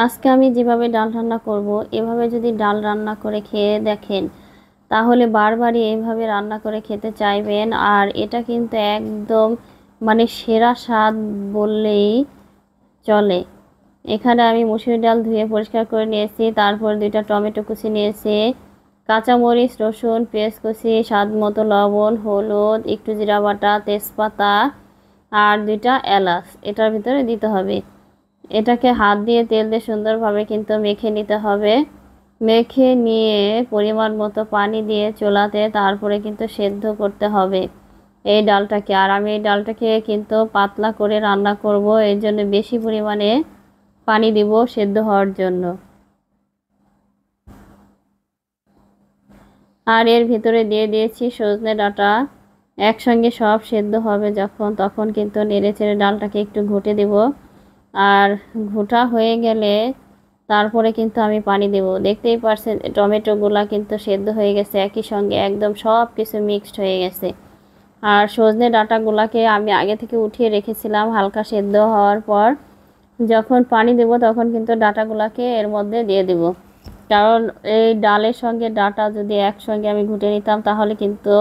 আজকে আমি যেভাবে ডাল রান্না করব, এভাবে যদি ডাল রান্না করে খেয়ে দেখেন তাহলে বারবারই এইভাবে রান্না করে খেতে চাইবেন। আর এটা কিন্তু একদম মানে সেরা স্বাদ বললেই চলে। এখানে আমি মসুর ডাল ধুয়ে পরিষ্কার করে নিয়েছি, তারপর 2টা টমেটো কুচি নিয়েছি, কাঁচামরিচ, রসুন, পেঁয়াজ কুচি, স্বাদ মতো লবণ, হলুদ, একটু জিরা বাটা, তেজপাতা আর 2টা এলাচ এটার ভিতরে দিতে হবে। এটাকে হাত দিয়ে তেল দিয়ে সুন্দরভাবে কিন্তু মেখে নিতে হবে। মেখে নিয়ে পরিমাণ মতো পানি দিয়ে চুলাতে তারপরে কিন্তু সেদ্ধ করতে হবে এই ডালটাকে। আর আমি এই ডালটাকে কিন্তু পাতলা করে রান্না করব, এর জন্য বেশি পরিমাণে পানি দিব সেদ্ধ হওয়ার জন্য। আর এর ভিতরে দিয়ে দিয়েছি সজনে ডাঁটা। একসঙ্গে সব সেদ্ধ হবে যখন, তখন কিন্তু নেড়ে চেড়ে ডালটাকে একটু ঘুটে দেব। আর ঘোটা হয়ে গেলে তারপরে কিন্তু আমি পানি দেব। দেখতেই পারছেন টমেটোগুলা কিন্তু সেদ্ধ হয়ে গেছে, একই সঙ্গে একদম সব কিছু মিক্সড হয়ে গেছে। আর সজনে ডাঁটাগুলাকে আমি আগে থেকে উঠিয়ে রেখেছিলাম হালকা সেদ্ধ হওয়ার পর। যখন পানি দেব তখন কিন্তু ডাঁটাগুলাকে এর মধ্যে দিয়ে দেব, কারণ এই ডালের সঙ্গে ডাঁটা যদি একসঙ্গে আমি ঘুটে নিতাম তাহলে কিন্তু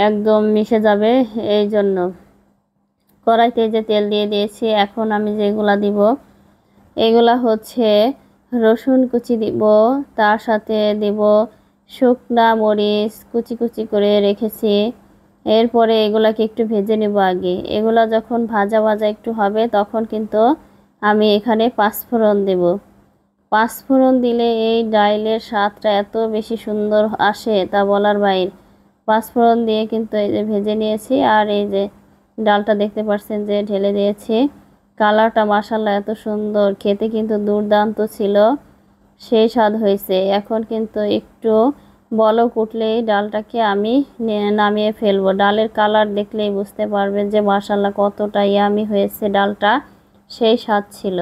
একদম মিশে যাবে। এই জন্য কড়াইতে যে তেল দিয়ে দিয়েছি, এখন আমি যেগুলা দিব এগুলা হচ্ছে রসুন কুচি দিব, তার সাথে দিব শুকনা মরিচ কুচি কুচি করে রেখেছি। এরপরে এগুলাকে একটু ভেজে নেব আগে। এগুলা যখন ভাজা ভাজা একটু হবে তখন কিন্তু আমি এখানে পাঁচফোড়ন দেব। পাঁচফোড়ন দিলে এই ডালের স্বাদটা এত বেশি সুন্দর আসে তা বলার বাইরে। পাঁচফোড়ন দিয়ে কিন্তু এই যে ভেজে নিয়েছি, আর এই যে ডালটা দেখতে পাচ্ছেন যে ঢেলে দিয়েছি। কালারটা মাশাআল্লাহ এত সুন্দর, খেতে কিন্তু দুর্দান্ত ছিল, সেই স্বাদ হয়েছে। এখন কিন্তু একটু বলক উঠলেই ডালটাকে আমি নামিয়ে ফেলবো। ডালের কালার দেখলেই বুঝতে পারবেন যে মাশাআল্লাহ কতটা ইয়ামি হয়েছে ডালটা, সেই স্বাদ ছিল।